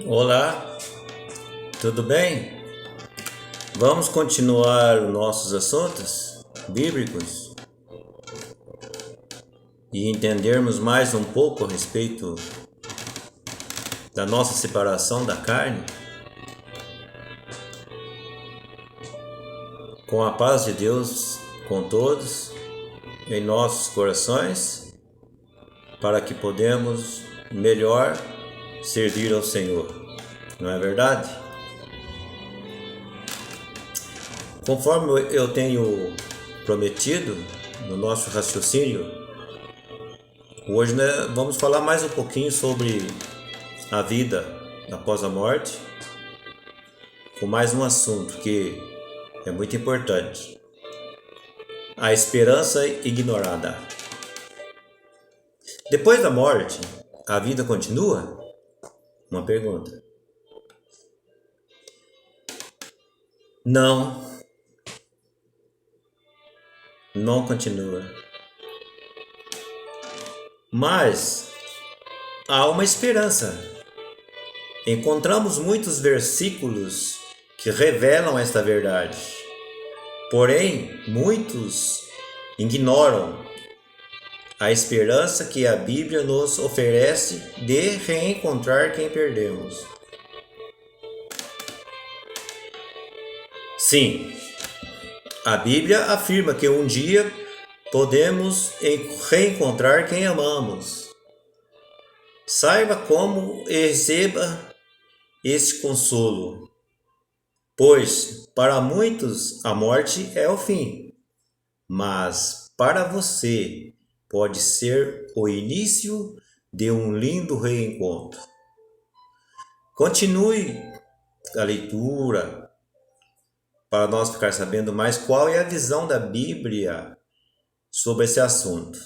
Olá, tudo bem? Vamos continuar os nossos assuntos bíblicos e entendermos mais um pouco a respeito da nossa separação da carne, com a paz de Deus com todos em nossos corações, para que podemos melhor servir ao Senhor, não é verdade? Conforme eu tenho prometido no nosso raciocínio, hoje vamos falar mais um pouquinho sobre a vida após a morte, com mais um assunto que é muito importante: a esperança ignorada. Depois da morte, a vida continua? Uma pergunta. Não continua. Mas há uma esperança. Encontramos muitos versículos que revelam esta verdade. Porém, muitos ignoram a esperança que a Bíblia nos oferece de reencontrar quem perdemos. Sim, a Bíblia afirma que um dia podemos reencontrar quem amamos. Saiba como e receba esse consolo, pois para muitos a morte é o fim, mas para você pode ser o início de um lindo reencontro. Continue a leitura para nós ficar sabendo mais qual é a visão da Bíblia sobre esse assunto.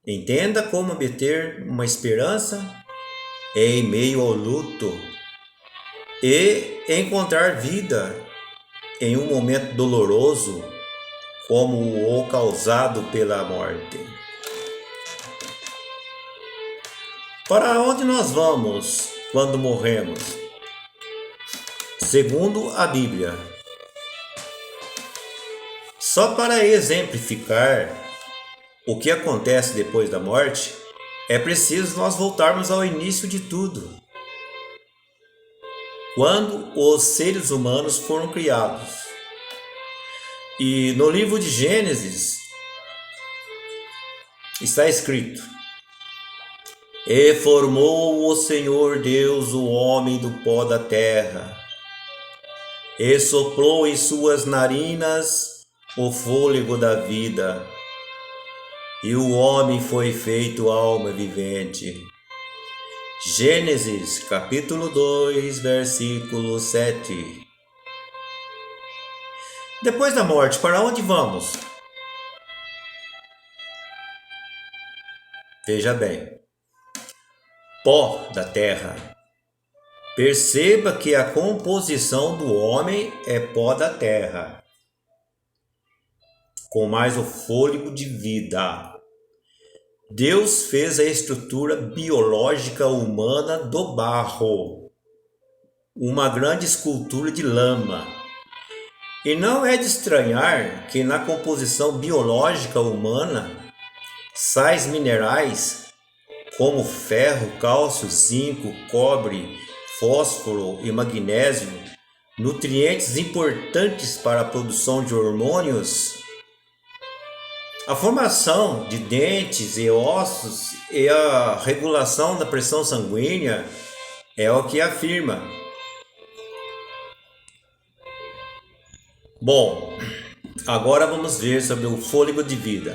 Entenda como obter uma esperança em meio ao luto e encontrar vida em um momento doloroso como o causado pela morte. Para onde nós vamos quando morremos? Segundo a Bíblia. Só para exemplificar o que acontece depois da morte, é preciso nós voltarmos ao início de tudo. Quando os seres humanos foram criados. E no livro de Gênesis está escrito: E formou o Senhor Deus o homem do pó da terra, e soprou em suas narinas o fôlego da vida, e o homem foi feito alma vivente. Gênesis capítulo 2, versículo 7. Depois da morte, para onde vamos? Veja bem. Pó da terra. Perceba que a composição do homem é pó da terra, com mais o fôlego de vida. Deus fez a estrutura biológica humana do barro, uma grande escultura de lama. E não é de estranhar que na composição biológica humana, sais minerais como ferro, cálcio, zinco, cobre, fósforo e magnésio, nutrientes importantes para a produção de hormônios, a formação de dentes e ossos e a regulação da pressão sanguínea é o que afirma. Bom, agora vamos ver sobre o fôlego de vida.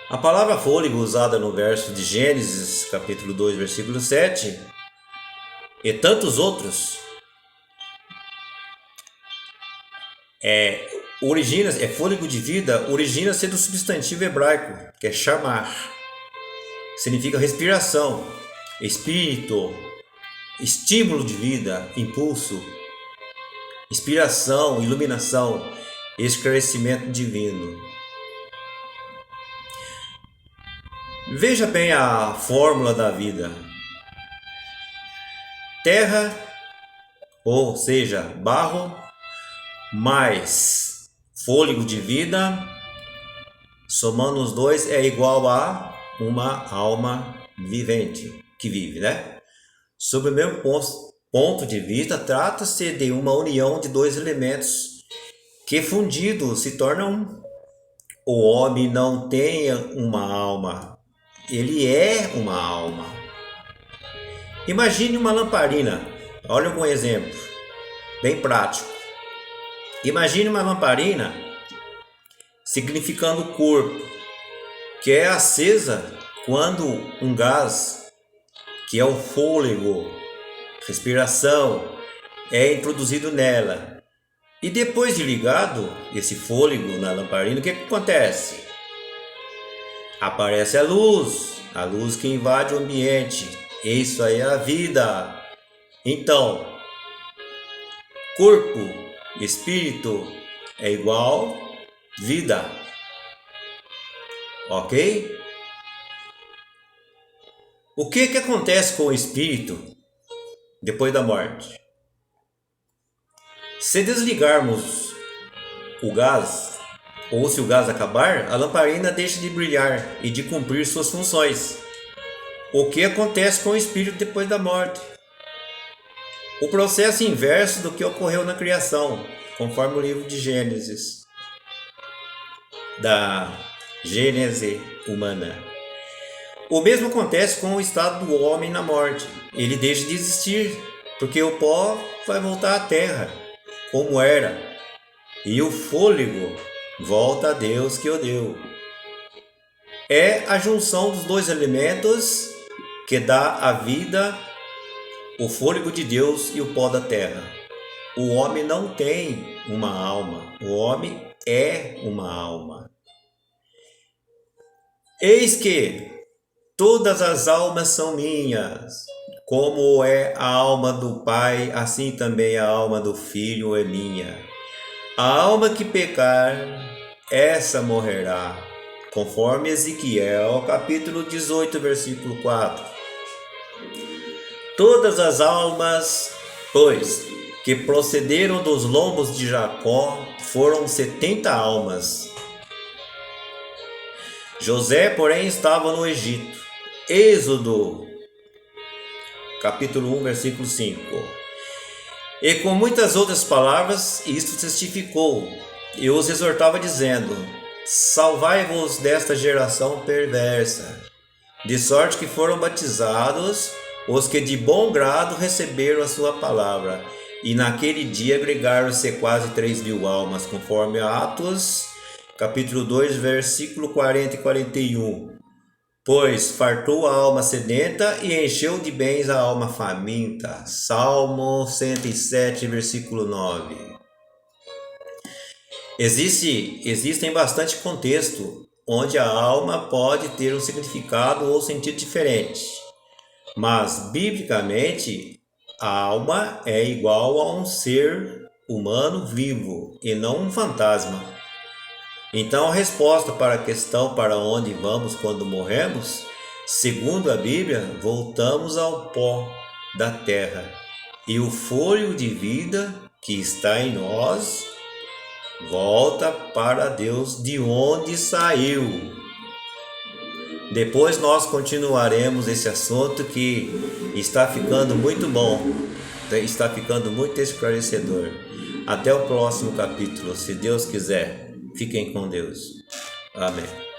A palavra fôlego usada no verso de Gênesis, capítulo 2, versículo 7, e tantos outros, fôlego de vida, origina-se do substantivo hebraico, que é chamar. Significa respiração, espírito, estímulo de vida, impulso, inspiração, iluminação, esclarecimento divino. Veja bem a fórmula da vida. terra, ou seja, barro, mais fôlego de vida, somando os dois é igual a uma alma vivente, que vive, né? Sob o mesmo ponto de vista, trata-se de uma união de dois elementos que fundidos se tornam um. O homem não tem uma alma, ele é uma alma. Imagine uma lamparina, olha um exemplo bem prático. Imagine uma lamparina significando corpo, que é acesa quando um gás, que é o fôlego, respiração, é introduzido nela. E depois de ligado esse fôlego na lamparina, o que acontece? Aparece a luz que invade o ambiente. Isso aí é a vida. Então, corpo, espírito é igual vida. Ok? O que acontece com o espírito depois da morte? Se desligarmos o gás, ou se o gás acabar, a lamparina deixa de brilhar e de cumprir suas funções. O que acontece com o espírito depois da morte? O processo inverso do que ocorreu na criação, conforme o livro de Gênesis, da Gênese humana. O mesmo acontece com o estado do homem na morte. Ele deixa de existir, porque o pó vai voltar à terra, como era, e o fôlego volta a Deus que o deu. É a junção dos dois elementos que dá a vida, o fôlego de Deus e o pó da terra. O homem não tem uma alma, o homem é uma alma. Eis que todas as almas são minhas, como é a alma do Pai, assim também a alma do Filho é minha. A alma que pecar, essa morrerá, conforme Ezequiel, capítulo 18, versículo 4. Todas as almas, pois, que procederam dos lombos de Jacó, foram 70 almas. José, porém, estava no Egito. Êxodo, capítulo 1, versículo 5. E com muitas outras palavras, isto testificou, e os exortava dizendo: salvai-vos desta geração perversa. De sorte que foram batizados os que de bom grado receberam a sua palavra. E naquele dia agregaram-se quase 3.000 almas, conforme Atos, capítulo 2, versículo 40 e 41. Pois fartou a alma sedenta e encheu de bens a alma faminta. Salmo 107, versículo 9. Existem bastante contexto onde a alma pode ter um significado ou sentido diferente. Mas, biblicamente, a alma é igual a um ser humano vivo e não um fantasma. Então, a resposta para a questão para onde vamos quando morremos, segundo a Bíblia, voltamos ao pó da terra. E o fôlego de vida que está em nós volta para Deus de onde saiu. Depois nós continuaremos esse assunto que está ficando muito bom, está ficando muito esclarecedor. Até o próximo capítulo, se Deus quiser. Fiquem com Deus. Amém.